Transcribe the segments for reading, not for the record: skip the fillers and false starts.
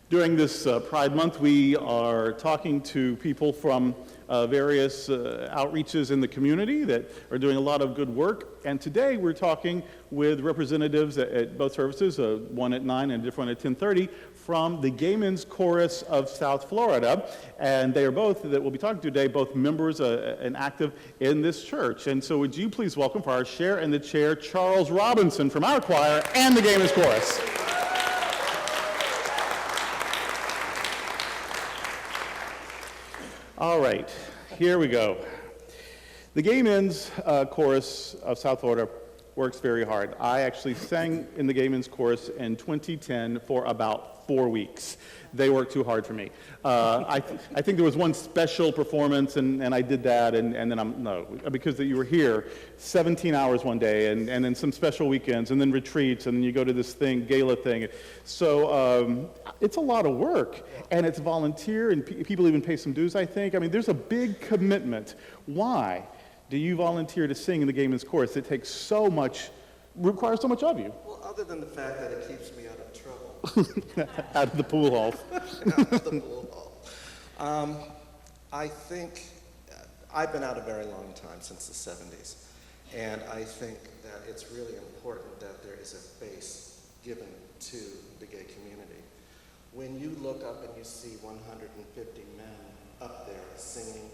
During this Pride Month, we are talking to people from various outreaches in the community that are doing a lot of good work. And today we're talking with representatives at both services, one at 9 and a different one at 10:30, from the Gay Men's Chorus of South Florida. And they are both, that we'll be talking to today, both members and active in this church. And so would you please welcome for our share in the chair, Charles Robinson from our choir and the Gay Men's Chorus. All right, here we go. The Gay Men's Chorus of South Florida works very hard. I actually sang in the Gay Men's Chorus in 2010 for about 4 weeks. They worked too hard for me. I think there was one special performance, and I did that, and then because you were here 17 hours one day, and then some special weekends, and then retreats, and then you go to this gala thing. So it's a lot of work, and it's volunteer, and people even pay some dues, I think. I mean, there's a big commitment. Why do you volunteer to sing in the Gay Men's Chorus? It takes so much, requires so much of you. Well, other than the fact that it keeps me out of trouble. Out of the pool hall. Out of the pool hall. I think I've been out a very long time, since the 70s, and I think that it's really important that there is a base given to the gay community. When you look up and you see 150 men up there singing,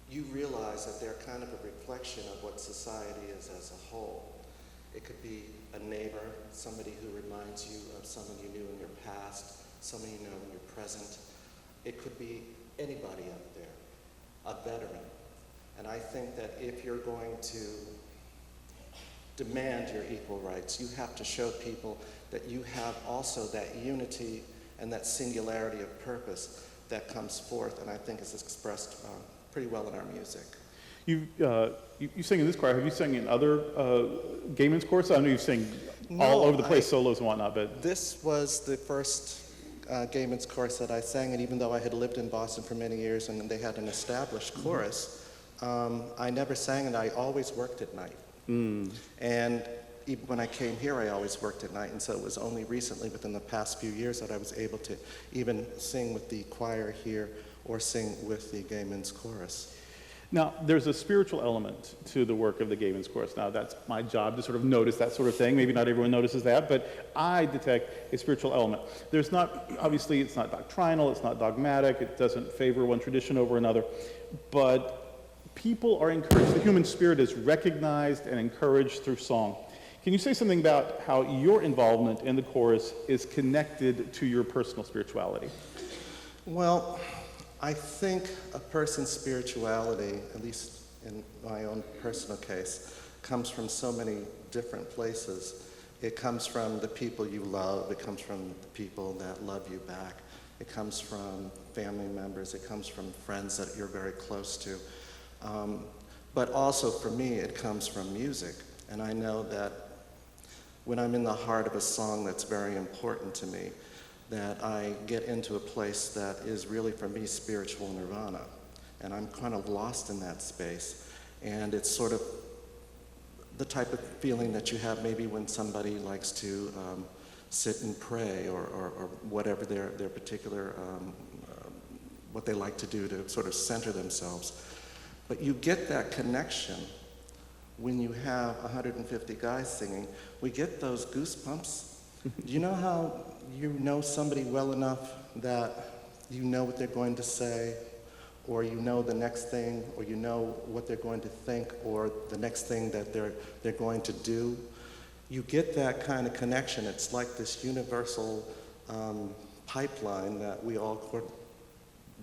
you realize that they're kind of a reflection of what society is as a whole. It could be a neighbor, somebody who reminds you of someone you knew in your past, someone you know in your present. It could be anybody up there, a veteran. And I think that if you're going to demand your equal rights, you have to show people that you have also that unity and that singularity of purpose that comes forth, and I think is expressed pretty well in our music. You sing in this choir. Have you sung in other Gay Men's Choruses? I know you sing all over the place, solos and whatnot, but... This was the first Gay Men's Chorus that I sang, and even though I had lived in Boston for many years and they had an established chorus, I never sang, and I always worked at night. And even when I came here, I always worked at night, and so it was only recently, within the past few years, that I was able to even sing with the choir here or sing with the Gay Men's Chorus. Now, there's a spiritual element to the work of the Gay Men's Chorus. Now, that's my job to sort of notice that sort of thing. Maybe not everyone notices that, but I detect a spiritual element. There's not, obviously, it's not doctrinal, it's not dogmatic, it doesn't favor one tradition over another, but people are encouraged, the human spirit is recognized and encouraged through song. Can you say something about how your involvement in the chorus is connected to your personal spirituality? Well, I think a person's spirituality, at least in my own personal case, comes from so many different places. It comes from the people you love. It comes from the people that love you back. It comes from family members. It comes from friends that you're very close to. But also for me, it comes from music. And I know that when I'm in the heart of a song that's very important to me, that I get into a place that is really, for me, spiritual nirvana. And I'm kind of lost in that space. And it's sort of the type of feeling that you have maybe when somebody likes to sit and pray or whatever their particular, what they like to do to sort of center themselves. But you get that connection when you have 150 guys singing. We get those goosebumps. Do you know how you know somebody well enough that you know what they're going to say, or you know the next thing, or you know what they're going to think, or the next thing that they're going to do? You get that kind of connection. It's like this universal pipeline that we all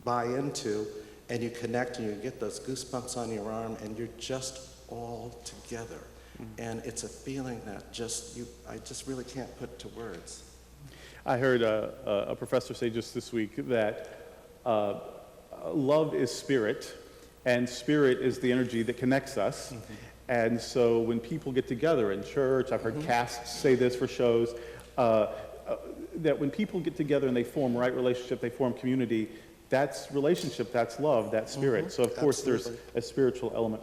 buy into, and you connect and you get those goosebumps on your arm, and you're just all together. And it's a feeling that I just really can't put to words. I heard a professor say just this week that love is spirit, and spirit is the energy that connects us. And so when people get together in church, I've heard casts say this for shows, that when people get together and they form right relationship, they form community, that's relationship, that's love, that's spirit. So of course there's a spiritual element.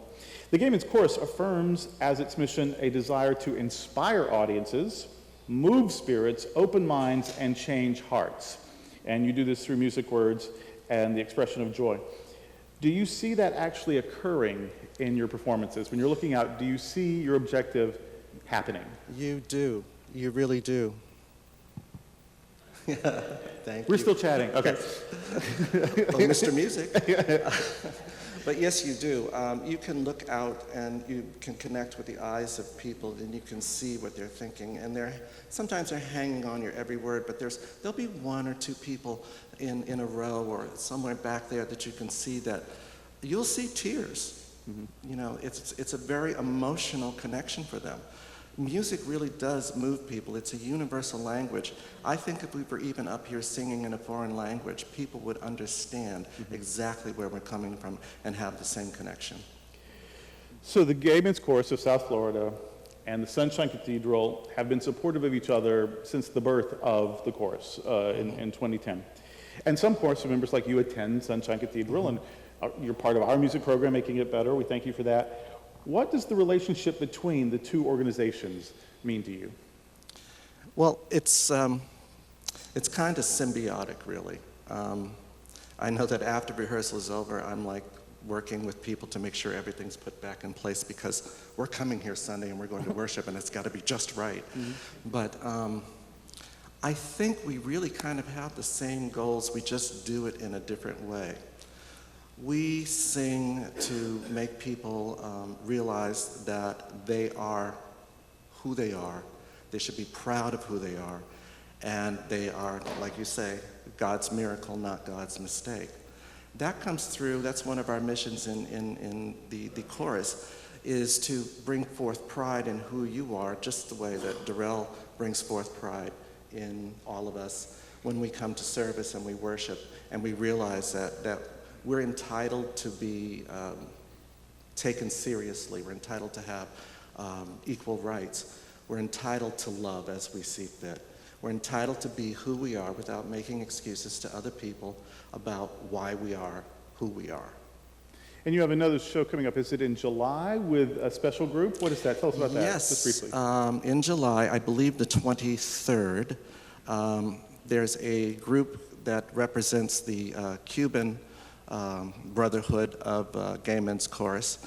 The Gay Men's Chorus affirms as its mission a desire to inspire audiences, move spirits, open minds, and change hearts. and you do this through music words and the expression of joy. Do you see that actually occurring in your performances? When you're looking out, do you see your objective happening? You do. You really do. Yeah, thank you. We're still chatting. Okay. Oh, Mr. Music. But yes, you do. You can look out and you can connect with the eyes of people and you can see what they're thinking. And sometimes they're hanging on your every word, but there'll be one or two people in a row or somewhere back there that you can see that you'll see tears. Mm-hmm. You know, it's a very emotional connection for them. Music really does move people. It's a universal language. I think if we were even up here singing in a foreign language, people would understand exactly where we're coming from and have the same connection. So the Gay Men's Chorus of South Florida and the Sunshine Cathedral have been supportive of each other since the birth of the chorus in 2010. And some chorus members like you attend Sunshine Cathedral, and you're part of our music program, Making It Better. We thank you for that. What does the relationship between the two organizations mean to you? Well, it's kind of symbiotic, really. I know that after rehearsal is over, I'm like working with people to make sure everything's put back in place because we're coming here Sunday and we're going to worship and it's got to be just right. Mm-hmm. But I think we really kind of have the same goals, we just do it in a different way. We sing to make people realize that they are who they are. They should be proud of who they are. And they are, like you say, God's miracle, not God's mistake. That comes through, that's one of our missions in the chorus, is to bring forth pride in who you are, just the way that Durrell brings forth pride in all of us when we come to service and we worship and we realize that we're entitled to be taken seriously. We're entitled to have equal rights. We're entitled to love as we see fit. We're entitled to be who we are without making excuses to other people about why we are who we are. And you have another show coming up. Is it in July with a special group? What is that? Tell us about that, just briefly. Yes, in July, I believe the 23rd, there's a group that represents the Cuban Brotherhood of Gay Men's Chorus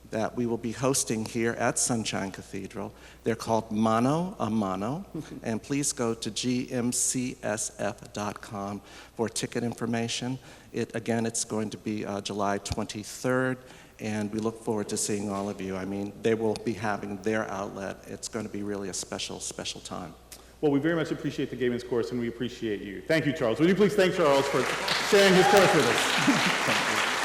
that we will be hosting here at Sunshine Cathedral. They're called Mano a Mano, and please go to gmcsf.com for ticket information. It's going to be July 23rd, and we look forward to seeing all of you. I mean, they will be having their outlet. It's going to be really a special, special time. Well, we very much appreciate the Gay Men's Chorus, and we appreciate you. Thank you, Charles. Would you please thank Charles for sharing his chorus with us? Thank you.